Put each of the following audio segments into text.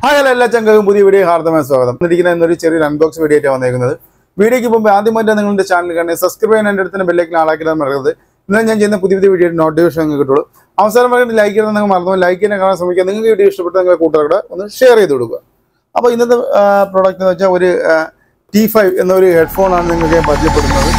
Hi, hello, channel. Pudi video hardama swagatham. Nidikina ennoru cheri unbox video aayittu vanniരിക്കുന്നത്. വീഡിയോയ്ക്ക് മുമ്പ് ആദ്യമായിട്ട് നിങ്ങളുടെ channel കാണുക സബ്സ്ക്രൈബ് ചെയ്യാൻ എൻ്റെ അടുത്ത് ബെൽ ഐക്കൺ ആളാക്കിടാൻ മറക്കരുത്. എന്നാൽ ഞാൻ ചെയ്യുന്ന പുതിയ വീഡിയോ നോട്ടിഫിക്കേഷൻ നിങ്ങൾക്ക് കിട്ടുള്ളൂ. അവസാനമായിട്ട് ലൈക്ക് ചെയ്യാൻ നിങ്ങൾ മറന്നു ലൈക്ക് ചെയ്യാൻ കാണാൻ ശ്രമിക്കുക. നിങ്ങൾക്ക് വീഡിയോ ഇഷ്ടപ്പെട്ട നിങ്ങളുടെ കൂട്ടുകാരുടെ ഒന്ന് ഷെയർ ചെയ്ത് കൊടുക്കുക. അപ്പോൾ ഇന്നത്തെ പ്രോഡക്റ്റ് എന്ന് വെച്ചാൽ ഒരു T5 എന്നൊരു ഹെഡ്ഫോൺ ആണ് നിങ്ങൾക്ക് ഞാൻ പരിചയപ്പെടുന്നത്.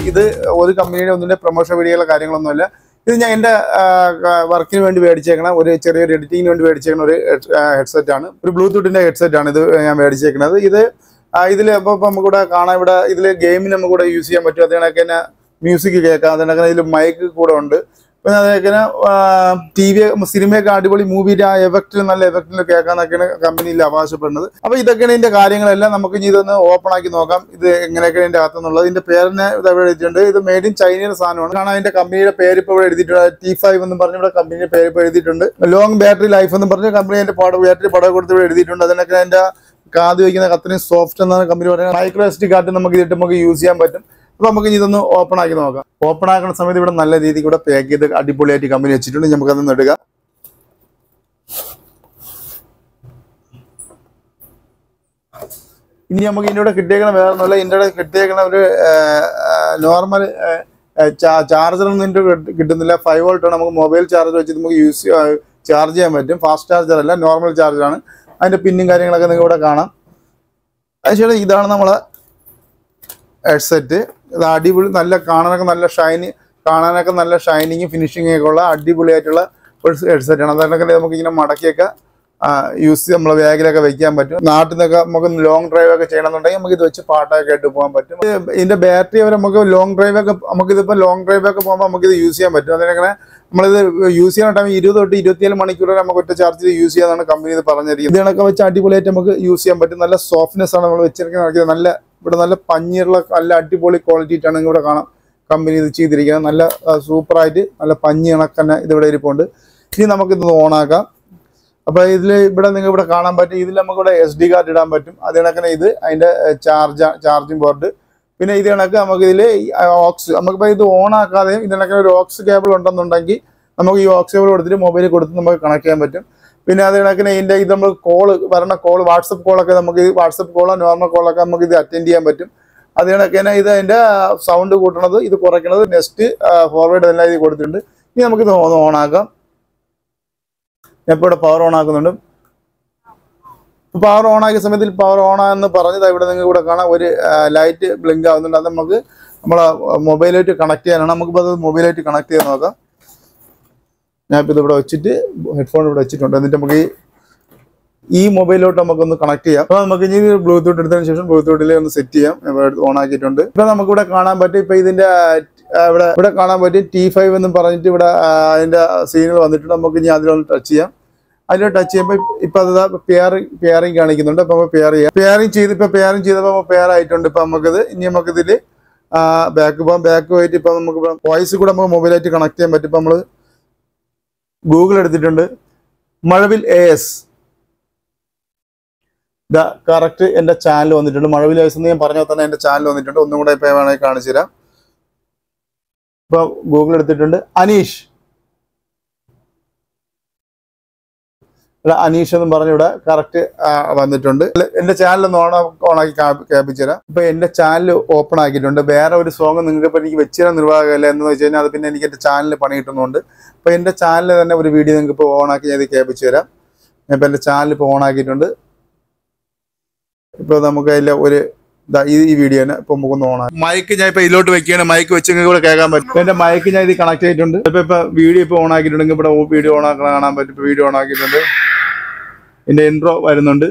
ഇത് ഒരു കമ്പനിയുടെ ഒന്നിന്റെ പ്രൊമോഷൻ വീഡിയോയിലെ കാര്യങ്ങളൊന്നുമില്ല. ഇത് ഞാൻ എൻ്റെ വർക്കിന് വേണ്ടി മേടിച്ചേക്കണ ഒരു ചെറിയൊരു എഡിറ്റിങ്ങിന് വേണ്ടി മേടിച്ചേക്കുന്ന ഒരു ഹെഡ്സെറ്റ് ആണ്. ഒരു ബ്ലൂടൂത്തിൻ്റെ ഹെഡ്സെറ്റ് ആണ് ഇത് ഞാൻ മേടിച്ചേക്കുന്നത്. ഇതിൽ ഇപ്പോൾ നമുക്കിവിടെ കാണാം, ഇവിടെ ഇതിൽ ഗെയിമിന് നമുക്കിവിടെ യൂസ് ചെയ്യാൻ പറ്റും. അതിനൊക്കെ തന്നെ മ്യൂസിക് കേൾക്കാം. അതിനൊക്കെ ഇതിൽ മൈക്ക് കൂടെ ഉണ്ട്. പിന്നെ അതൊക്കെ ടി വി സിനിമയൊക്കെ അടിപൊളി മൂവിയുടെ ആ എഫക്റ്റിൽ നല്ല എഫക്റ്റിൽ കേൾക്കാന്നൊക്കെയാണ് കമ്പനിയിൽ അവകാശപ്പെടുന്നത്. അപ്പോൾ ഇതൊക്കെയാണ് ഇതിൻ്റെ കാര്യങ്ങളെല്ലാം. നമുക്ക് ഇനി ഇതൊന്ന് ഓപ്പൺ ആക്കി നോക്കാം. ഇത് എങ്ങനെയൊക്കെയാണ് ഇതിൻ്റെ അകത്തുനിന്നുള്ളത്. ഇതിൻ്റെ പേരിനെ ഇത് ഇവിടെ എഴുതിയിട്ടുണ്ട്. ഇത് മെയ്ഡ് ഇൻ ചൈനയുടെ സാധനമാണ്. കാരണം അതിൻ്റെ കമ്പനിയുടെ പേര് ഇപ്പോൾ ഇവിടെ എഴുതിയിട്ടുണ്ട്. T5 എന്ന് പറഞ്ഞ് ഇവിടെ കമ്പനിയുടെ പേര് ഇപ്പോൾ എഴുതിയിട്ടുണ്ട്. ലോങ് ബാറ്ററി ലൈഫ് എന്ന് പറഞ്ഞ് കമ്പനി അതിൻ്റെ ബാറ്ററി പടം കൊടുത്ത് ഇവിടെ എഴുതിയിട്ടുണ്ട്. അതിനൊക്കെ അതിൻ്റെ കാത് വയ്ക്കുന്ന അത്രയും സോഫ്റ്റ് എന്നാണ് കമ്പനി പറയുന്നത്. മൈക്രോ SD കാർഡ് നമുക്ക് ഇതിട്ട് നമുക്ക് യൂസ് ചെയ്യാൻ പറ്റും. അപ്പോൾ നമുക്ക് ഇതൊന്ന് ഓപ്പൺ ആക്കി നോക്കാം. ഓപ്പൺ ആക്കുന്ന സമയത്ത് ഇവിടെ നല്ല രീതിക്ക് ഇവിടെ പാക്ക് ചെയ്ത് അടിപൊളിയായിട്ട് കമ്പനി വെച്ചിട്ടുണ്ട്. നമുക്കതൊന്ന് എടുക്കാം. ഇനി നമുക്ക് ഇതിൻ്റെ കിട്ടിയേക്കണ വേറെ ഒന്നുമില്ല. ഇതിൻ്റെ കിട്ടിയേക്കണ ഒരു നോർമൽ ചാർജറൊന്നും ഇതിൻ്റെ കിട്ടുന്നില്ല. 5 വോൾട്ട് ആണ്. നമുക്ക് മൊബൈൽ ചാർജർ വെച്ച് നമുക്ക് ചാർജ് ചെയ്യാൻ പറ്റും. ഫാസ്റ്റ് ചാർജർ അല്ല, നോർമൽ ചാർജറാണ്. അതിൻ്റെ പിന്നും കാര്യങ്ങളൊക്കെ നിങ്ങൾക്ക് ഇവിടെ കാണാം. അതിനുശേഷം ഇതാണ് നമ്മളെ ഹെഡ്സെറ്റ്. ഇത് അടിപൊളി, നല്ല കാണാനൊക്കെ നല്ല ഷൈനിങ്ങും ഫിനിഷിങ്ങും ഒക്കെ ഉള്ള അടിപൊളിയായിട്ടുള്ള ഒരു ഹെഡ്സെറ്റാണ്. അതൊക്കെ നമുക്കിങ്ങനെ മടക്കിയൊക്കെ യൂസ് ചെയ്ത് നമ്മളെ ബാഗിലൊക്കെ വെക്കാൻ പറ്റും. നാട്ടിൽ നിന്നൊക്കെ നമുക്ക് ലോങ് ഡ്രൈവ് ഒക്കെ ചെയ്യണമെന്നുണ്ടെങ്കിൽ നമുക്ക് ഇത് വെച്ച് പാട്ടൊക്കെ ആയിട്ട് പോകാൻ പറ്റും. ഇതിൻ്റെ ബാറ്ററി അവർ നമുക്ക് ലോങ് ഡ്രൈവ് ഒക്കെ പോകുമ്പോൾ നമുക്കിത് യൂസ് ചെയ്യാൻ പറ്റും. അതിനങ്ങനെ നമ്മളിത് യൂസ് ചെയ്യുന്ന ടൈം 20 തൊട്ട് 27 മണിക്കൂർ വരെ നമുക്ക് ഒറ്റ ചാർജിൽ യൂസ് ചെയ്യാനാണ് കമ്പനി ഇത് പറഞ്ഞിരിക്കുന്നത്. ഇതിനൊക്കെ വെച്ച് അടിപൊളിയായിട്ട് നമുക്ക് യൂസ് ചെയ്യാൻ പറ്റും. നല്ല സോഫ്റ്റ്നെസ് ആണ് നമ്മൾ വെച്ചിരിക്കുന്നത്. ഇവിടെ നല്ല പഞ്ഞിയുള്ള നല്ല അടിപൊളി ക്വാളിറ്റിയിട്ടാണ് ഇവിടെ കാണാം കമ്പനി ഇത് ചെയ്തിരിക്കുന്നത്. നല്ല സൂപ്പറായിട്ട് നല്ല പഞ്ഞി കണക്കന്നെ ഇതിവിടെ ഇരിപ്പുണ്ട്. ഇനി നമുക്കിത് ഓണാക്കാം. അപ്പോൾ ഇവിടെ നിങ്ങൾക്ക് ഇവിടെ കാണാൻ പറ്റും. ഇതിൽ നമുക്കിവിടെ SD കാർഡ് ഇടാൻ പറ്റും. അത് കണക്കിന് ഇത് അതിൻ്റെ ചാർജിങ് ബോർഡ്. പിന്നെ ഇത് കണക്ക് നമുക്കിതിൽ ഓക്സ്, നമുക്കിപ്പോൾ ഇത് ഓണാക്കാതെയും ഇതിനൊക്കെ ഒരു ഓക്സ് കേബിൾ ഉണ്ടെന്നുണ്ടെങ്കിൽ നമുക്ക് ഈ ഓക്സ് കേബിൾ കൊടുത്തിട്ട് മൊബൈലിൽ കൊടുത്ത് നമുക്ക് കണക്ട് ചെയ്യാൻ പറ്റും. പിന്നെ അത് കണക്കിന് ഇതിൻ്റെ ഇത് നമ്മൾ വാട്സപ്പ് കോളൊക്കെ നമുക്ക് വാട്സപ്പ് കോളോ നോർമൽ കോളൊക്കെ നമുക്ക് ഇത് അറ്റൻഡ് ചെയ്യാൻ പറ്റും. അത് കണക്ക് തന്നെ ഇത് അതിൻ്റെ സൗണ്ട് കൂട്ടണത് ഇത് കുറയ്ക്കണത് നെക്സ്റ്റ് ഫോർവേഡ് എല്ലാം ഇത് കൊടുത്തിട്ടുണ്ട്. ഇനി നമുക്കിത് ഓണാക്കാം. ഞാൻ ഇപ്പോൾ ഇവിടെ പവർ ഓൺ ആക്കുന്നുണ്ട്. പവർ ഓൺ ആക്കിയ സമയത്തിൽ പവർ ഓൺ ആണെന്ന് പറഞ്ഞത് ഇവിടെ നിങ്ങൾക്ക് ഇവിടെ കാണാം ഒരു ലൈറ്റ് ബ്ലിങ്ക് ആവുന്നുണ്ട്. അത് നമുക്ക് നമ്മളെ മൊബൈലായിട്ട് കണക്ട് ചെയ്യാനാണ്. നമുക്കിപ്പോൾ അത് മൊബൈലായിട്ട് കണക്ട് ചെയ്യാൻ നോക്കാം. ഞാനിപ്പോൾ ഇതിവിടെ വെച്ചിട്ട് ഹെഡ്ഫോൺ ഇവിടെ വെച്ചിട്ടുണ്ട്. എന്നിട്ട് നമുക്ക് ഈ മൊബൈലിലോട്ട് നമുക്കൊന്ന് കണക്ട് ചെയ്യാം. അപ്പോൾ നമുക്ക് ഇനി ബ്ലൂടൂത്ത് എടുത്തതിന് ശേഷം ബ്ലൂടൂത്തിൽ ഒന്ന് സെറ്റ് ചെയ്യാം. ഓൺ ആക്കിയിട്ടുണ്ട്. ഇപ്പോൾ നമുക്കിവിടെ കാണാൻ പറ്റും. ഇപ്പോൾ ഇതിൻ്റെ ഇവിടെ കാണാൻ പറ്റും T5 എന്ന് പറഞ്ഞിട്ട് ഇവിടെ അതിൻ്റെ സീനുകൾ വന്നിട്ടുണ്ട്. നമുക്ക് ഇനി അതിലൊന്ന് ടച്ച് ചെയ്യാം. അതിൽ ടച്ച് ചെയ്യുമ്പോൾ ഇപ്പം അത് പെയറിങ് കാണിക്കുന്നുണ്ട്. അപ്പോൾ നമ്മൾ പെയറിങ് ചെയ്തപ്പോൾ പെയർ ആയിട്ടുണ്ട്. ഇപ്പം ഇനി നമുക്കിതിൽ ബാക്ക് പോയിട്ട് ഇപ്പം നമുക്ക് വോയിസ് കൂടെ നമുക്ക് മൊബൈലായിട്ട് കണക്ട് ചെയ്യാൻ പറ്റും. ഇപ്പം നമ്മൾ ഗൂഗിൾ എടുത്തിട്ടുണ്ട്. മഴവിൽ AS കറക്റ്റ് എൻ്റെ ചാനൽ വന്നിട്ടുണ്ട്. മഴവിൽ AS എന്ന് ഞാൻ പറഞ്ഞാൽ തന്നെ എൻ്റെ ചാനൽ വന്നിട്ടുണ്ട്. ഒന്നും കൂടെ ഇപ്പോൾ വേണമെങ്കിൽ കാണിച്ചു തരാം. ഇപ്പോൾ ഗൂഗിൾ എടുത്തിട്ടുണ്ട്. അനീഷ് എന്ന് പറഞ്ഞ് ഇവിടെ കറക്റ്റ് വന്നിട്ടുണ്ട്. എൻ്റെ ചാനലൊന്ന് ഓണാക്കി കേൾപ്പിച്ചു തരാം. ഇപ്പോൾ എൻ്റെ ചാനൽ ഓപ്പൺ ആക്കിയിട്ടുണ്ട്. വേറെ ഒരു സോങ് നിങ്ങൾക്ക് ഇപ്പോൾ എനിക്ക് വെച്ച് തരാൻ നിർവാഹമില്ല എന്ന് വെച്ച് കഴിഞ്ഞാൽ അത് പിന്നെ എനിക്ക് എൻ്റെ ചാനലിൽ പണി കിട്ടുന്നുണ്ട്. അപ്പോൾ എൻ്റെ ചാനലിൽ തന്നെ ഒരു വീഡിയോ നിങ്ങൾക്ക് ഇപ്പോൾ ഓണാക്കി ഞാൻ ഇത് കേൾപ്പിച്ചു തരാം. ഞാൻ ഇപ്പോൾ എൻ്റെ ചാനൽ ഇപ്പോൾ ഓണാക്കിയിട്ടുണ്ട്. ഇപ്പോൾ നമുക്ക് അതിൽ ഒരു ഈ വീഡിയോ തന്നെ ഇപ്പോൾ നമുക്കൊന്ന് ഓണാക്കി മൈക്ക് ഞാൻ ഇപ്പോൾ ഇതിലോട്ട് വെക്കുകയാണ്. മൈക്ക് വെച്ച് നിങ്ങൾക്ക് ഇവിടെ കേൾക്കാൻ പറ്റും. എൻ്റെ മൈക്ക് ഞാൻ ഇത് കണക്ട് ചെയ്തിട്ടുണ്ട്. ഇപ്പോൾ വീഡിയോ ഇപ്പോൾ ഓൺ ആക്കിയിട്ടുണ്ടെങ്കിൽ ഇവിടെ വീഡിയോ കാണാൻ പറ്റും. ഇപ്പോൾ വീഡിയോ ഓൺ ആക്കിയിട്ടുണ്ട്. ഇതിൻ്റെ ഇൻട്രോ വരുന്നുണ്ട്.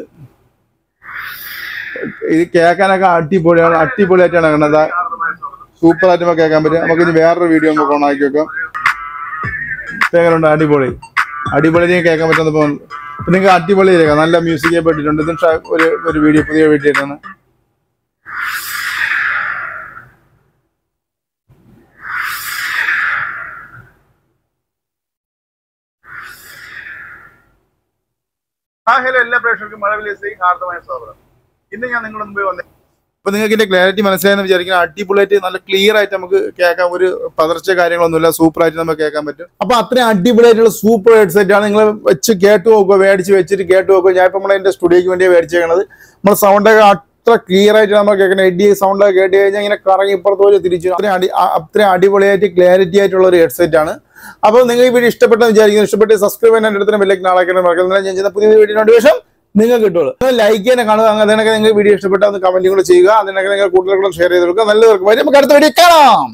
ഇത് കേൾക്കാനൊക്കെ അടിപൊളിയായിട്ടാണ് കാണുന്നത്. സൂപ്പറായിട്ട് നമുക്ക് കേൾക്കാൻ പറ്റും. നമുക്കിത് വേറൊരു വീഡിയോ നമുക്ക് ഓൺ ആക്കി വെക്കാം. എങ്ങനെയുണ്ട്? അടിപൊളി കേൾക്കാൻ പറ്റുന്നപ്പോൾ നിങ്ങൾക്ക് അടിപൊളി കേൾക്കാം. നല്ല മ്യൂസിക് പെട്ടിട്ടുണ്ട്. ഇത് ഒരു വീഡിയോ പുതിയ വീഡിയോ ആയിട്ടാണ്. Hello, എല്ലാ പ്രേക്ഷകർക്കും മഴവിൽ ഹാർദമായ സ്വാഗതം. ഇന്ന് ഞാൻ നിങ്ങളുടെ മുമ്പേ വന്നത് അപ്പോൾ നിങ്ങൾക്ക് ഇതിന്റെ ക്ലാരിറ്റി മനസ്സിലായെന്ന് വിചാരിക്കുന്ന അടിപൊളിയായിട്ട് നല്ല ക്ലിയർ ആയിട്ട് നമുക്ക് കേൾക്കാം. ഒരു പതർച്ച കാര്യങ്ങളൊന്നുമില്ല, സൂപ്പർ ആയിട്ട് നമുക്ക് കേൾക്കാൻ പറ്റും. അപ്പോൾ അത്രയും അടിപൊളിയായിട്ടുള്ള സൂപ്പർ ഹെഡ്സെറ്റ് ആണ്. നിങ്ങൾ വെച്ച് കേട്ട് നോക്കുക, മേടിച്ച് വെച്ചിട്ട് കേട്ട് നോക്കുക. ഞാൻ ഇപ്പോൾ നമ്മളെ എൻ്റെ സ്റ്റുഡിയോയ്ക്ക് വേണ്ടിയാണ് മേടിച്ചേക്കണത്. നമ്മൾ സൗണ്ടൊക്കെ അത്ര ക്ലിയർ ആയിട്ട് നമ്മൾ കേൾക്കണം. എഡി സൗണ്ടൊക്കെ കേട്ട് കഴിഞ്ഞാൽ ഇങ്ങനെ കറങ്ങി ഇപ്പുറത്തോലെ തിരിച്ചു അത്രയും അടിപൊളിയായിട്ട് ക്ലാരിറ്റി ആയിട്ടുള്ള ഒരു ഹെഡ്സെറ്റ് ആണ്. അപ്പോൾ നിങ്ങൾ ഈ വീഡിയോ ഇഷ്ടപ്പെട്ടെന്ന് വിചാരിക്കുന്നു. ഇഷ്ടപ്പെട്ട് സബ്സ്ക്രൈബ് ചെയ്യാൻ എൻ്റെ അടുത്ത് ബെല്ലൈക്കൺ ആളാക്കണം മറക്കുന്നില്ല. ഞാൻ ചെയ്യുന്ന പുതിയ വീഡിയോ നോട്ടിഫിക്കേഷൻ നിങ്ങൾക്ക് കിട്ടുള്ളൂ. നിങ്ങൾ ലൈക്ക് ചെയ്യാൻ കാണുക. അതിനൊക്കെ നിങ്ങൾ വീഡിയോ ഇഷ്ടപ്പെട്ടാൽ ഒന്ന് കമന്റ് കൂടെ ചെയ്യുക. അതിനൊക്കെ നിങ്ങൾ കൂടുതൽ ഷെയർ ചെയ്ത് കൊടുക്കുക. നല്ലവർക്ക് വരും. നമുക്ക് അടുത്ത വീഡിയോ കാണാം.